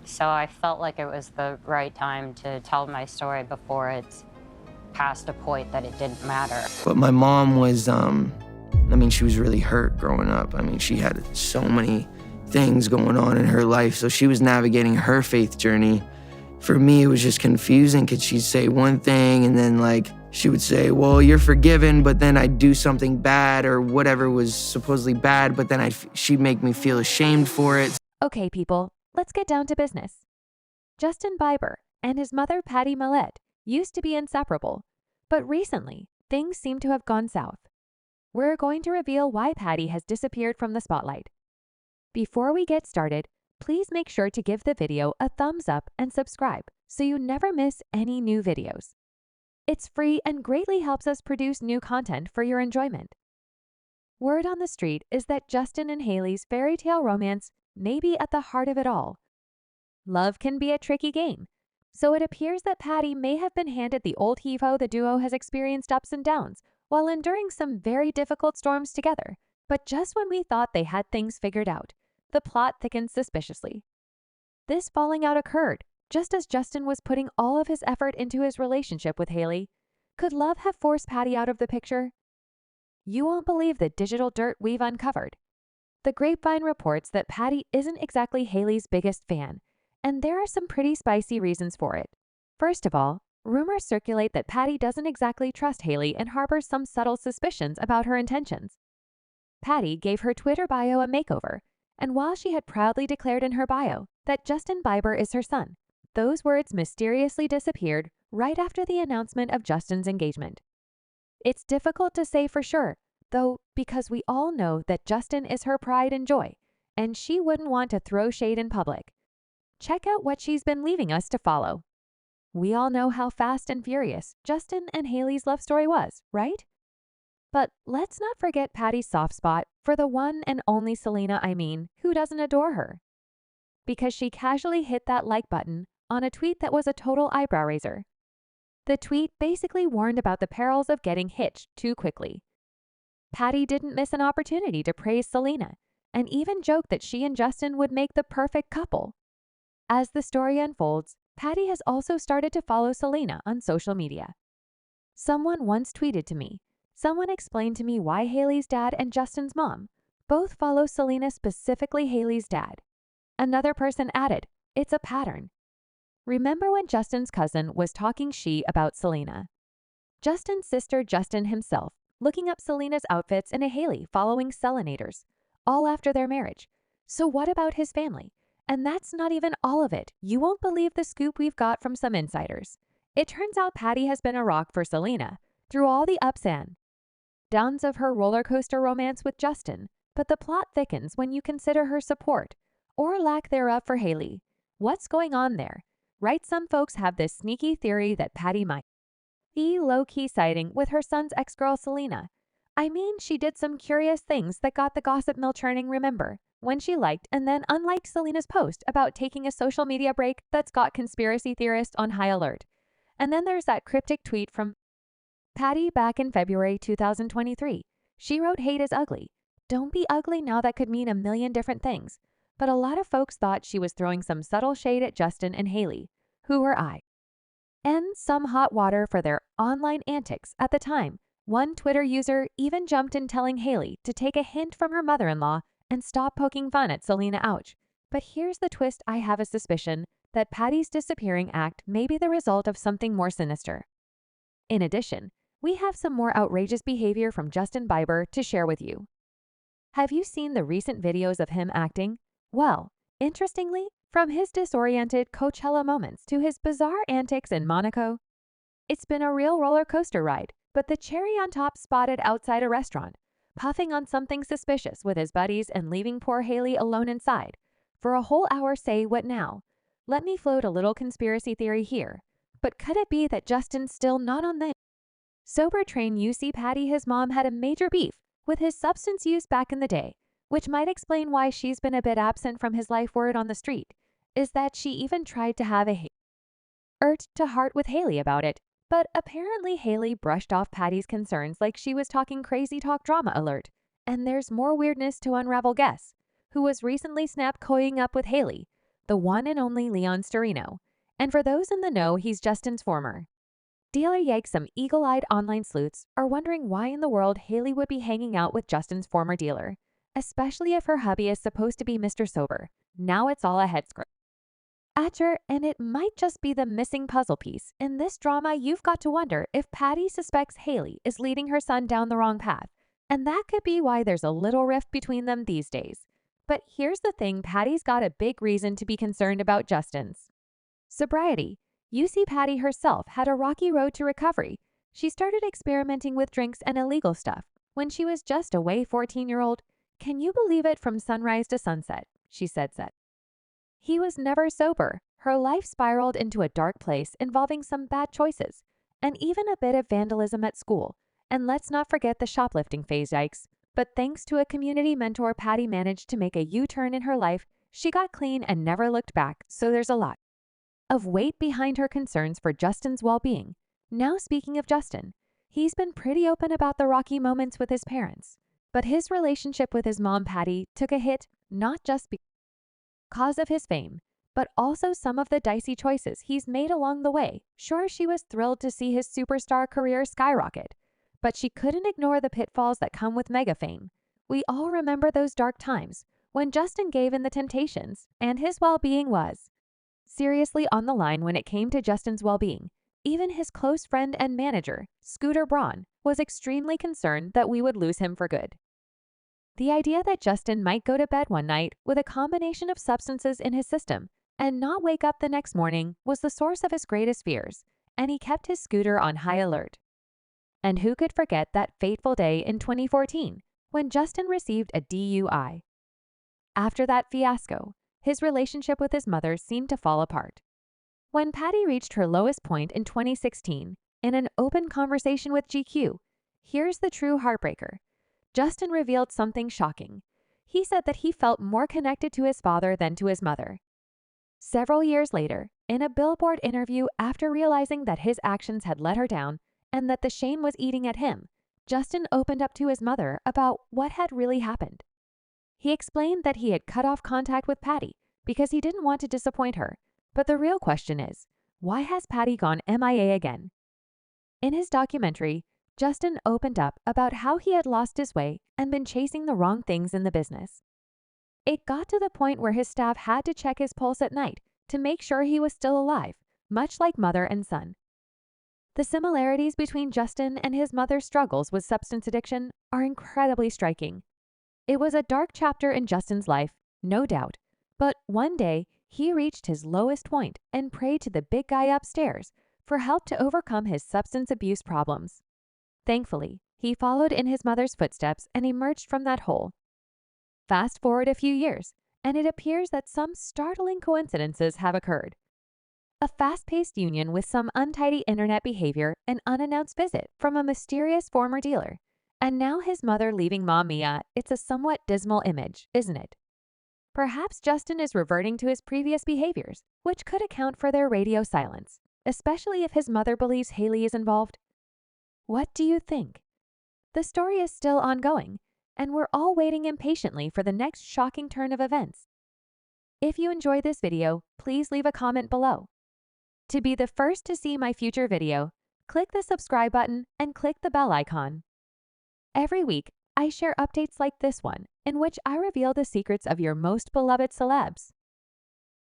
So I felt like it was the right time to tell my story before it's past a point that it didn't matter. But my mom was, I mean, she was really hurt growing up. I mean, she had so many things going on in her life, so she was navigating her faith journey. For me, it was just confusing because she'd say one thing and then like she would say, well, you're forgiven, but then I'd do something bad or whatever was supposedly bad, but then she'd make me feel ashamed for it. Okay, people, let's get down to business. Justin Bieber and his mother, Pattie Millette, used to be inseparable, but recently, things seem to have gone south. We're going to reveal why Pattie has disappeared from the spotlight. Before we get started, please make sure to give the video a thumbs up and subscribe so you never miss any new videos. It's free and greatly helps us produce new content for your enjoyment. Word on the street is that Justin and Hailey's fairy tale romance may be at the heart of it all. Love can be a tricky game, so it appears that Pattie may have been handed the old heave-ho the duo has experienced ups and downs while enduring some very difficult storms together. But just when we thought they had things figured out, the plot thickens suspiciously. This falling out occurred just as Justin was putting all of his effort into his relationship with Hailey. Could love have forced Pattie out of the picture? You won't believe the digital dirt we've uncovered. The grapevine reports that Pattie isn't exactly Hailey's biggest fan, and there are some pretty spicy reasons for it. First of all, rumors circulate that Pattie doesn't exactly trust Hailey and harbors some subtle suspicions about her intentions. Pattie gave her Twitter bio a makeover, and while she had proudly declared in her bio that Justin Bieber is her son, those words mysteriously disappeared right after the announcement of Justin's engagement. It's difficult to say for sure, though, because we all know that Justin is her pride and joy, and she wouldn't want to throw shade in public. Check out what she's been leaving us to follow. We all know how fast and furious Justin and Hailey's love story was, right? But let's not forget Pattie's soft spot for the one and only Selena, who doesn't adore her. Because she casually hit that like button on a tweet that was a total eyebrow raiser. The tweet basically warned about the perils of getting hitched too quickly. Pattie didn't miss an opportunity to praise Selena, and even joked that she and Justin would make the perfect couple. As the story unfolds, Pattie has also started to follow Selena on social media. Someone once tweeted to me, someone explained to me why Hailey's dad and Justin's mom both follow Selena, specifically Hailey's dad. Another person added, it's a pattern. Remember when Justin's cousin was talking about Selena? Justin's sister Justin himself, looking up Selena's outfits and a Hailey following Selenators, all after their marriage. So what about his family? And that's not even all of it. You won't believe the scoop we've got from some insiders. It turns out Pattie has been a rock for Selena through all the ups and downs of her roller coaster romance with Justin, but the plot thickens when you consider her support, or lack thereof, for Hailey. What's going on there? Right, some folks have this sneaky theory that Pattie might be low-key siding with her son's ex-girl Selena. She did some curious things that got the gossip mill churning, remember? When she liked and then unliked Selena's post about taking a social media break that's got conspiracy theorists on high alert. And then there's that cryptic tweet from Pattie back in February 2023. She wrote, hate is ugly. Don't be ugly now, that could mean a million different things. But a lot of folks thought she was throwing some subtle shade at Justin and Hailey, who were and some hot water for their online antics at the time. One Twitter user even jumped in telling Hailey to take a hint from her mother-in-law and stop poking fun at Selena, ouch. But here's the twist, I have a suspicion that Pattie's disappearing act may be the result of something more sinister. In addition, we have some more outrageous behavior from Justin Bieber to share with you. Have you seen the recent videos of him acting? Well, interestingly, from his disoriented Coachella moments to his bizarre antics in Monaco, it's been a real roller coaster ride, but the cherry on top spotted outside a restaurant, puffing on something suspicious with his buddies and leaving poor Hailey alone inside. For a whole hour, say what now? Let me float a little conspiracy theory here. But could it be that Justin's still not on the sober train? You see, Pattie, his mom, had a major beef with his substance use back in the day, which might explain why she's been a bit absent from his life. Word on the street is that she even tried to have a heart-to-heart with Hailey about it, but apparently Hailey brushed off Pattie's concerns like she was talking crazy talk. Drama alert. And there's more weirdness to unravel. Guess who was recently snapped coying up with Hailey? the one and only Leon Storino. And for those in the know, he's Justin's former dealer. Yikes, some eagle-eyed online sleuths are wondering why in the world Haley would be hanging out with Justin's former dealer, especially if her hubby is supposed to be Mr. Sober. Now it's all a head scratcher, and it might just be the missing puzzle piece. In this drama, you've got to wonder if Pattie suspects Haley is leading her son down the wrong path, and that could be why there's a little rift between them these days. But here's the thing, Pattie's got a big reason to be concerned about Justin's sobriety. You see, Pattie herself had a rocky road to recovery. She started experimenting with drinks and illegal stuff when she was just a wee 14-year-old. Can you believe it? From sunrise to sunset, she said. He was never sober. Her life spiraled into a dark place involving some bad choices and even a bit of vandalism at school. And let's not forget the shoplifting phase. Yikes. But thanks to a community mentor, Pattie managed to make a U-turn in her life. She got clean and never looked back, so there's a lot of weight behind her concerns for Justin's well-being. Now, speaking of Justin, he's been pretty open about the rocky moments with his parents, but his relationship with his mom, Pattie, took a hit, not just because of his fame, but also some of the dicey choices he's made along the way. Sure, she was thrilled to see his superstar career skyrocket, but she couldn't ignore the pitfalls that come with mega fame. We all remember those dark times when Justin gave in the temptations, and his well-being was seriously on the line. When it came to Justin's well-being, even his close friend and manager, Scooter Braun, was extremely concerned that we would lose him for good. The idea that Justin might go to bed one night with a combination of substances in his system and not wake up the next morning was the source of his greatest fears, and he kept his scooter on high alert. And who could forget that fateful day in 2014 when Justin received a DUI? After that fiasco, his relationship with his mother seemed to fall apart. When Pattie reached her lowest point in 2016, in an open conversation with GQ, here's the true heartbreaker. Justin revealed something shocking. He said that he felt more connected to his father than to his mother. Several years later, in a Billboard interview, after realizing that his actions had let her down and that the shame was eating at him, Justin opened up to his mother about what had really happened. He explained that he had cut off contact with Pattie because he didn't want to disappoint her. But the real question is, why has Pattie gone MIA again? In his documentary, Justin opened up about how he had lost his way and been chasing the wrong things in the business. It got to the point where his staff had to check his pulse at night to make sure he was still alive, much like mother and son. The similarities between Justin and his mother's struggles with substance addiction are incredibly striking. It was a dark chapter in Justin's life, no doubt, but one day he reached his lowest point and prayed to the big guy upstairs for help to overcome his substance abuse problems. Thankfully, he followed in his mother's footsteps and emerged from that hole. Fast forward a few years, and it appears that some startling coincidences have occurred. A fast-paced union with some untidy internet behavior, an unannounced visit from a mysterious former dealer, and now his mother leaving Mom Mia. It's a somewhat dismal image, isn't it? Perhaps Justin is reverting to his previous behaviors, which could account for their radio silence, especially if his mother believes Haley is involved. What do you think? The story is still ongoing, and we're all waiting impatiently for the next shocking turn of events. If you enjoyed this video, please leave a comment below. To be the first to see my future video, click the subscribe button and click the bell icon. Every week, I share updates like this one, in which I reveal the secrets of your most beloved celebs.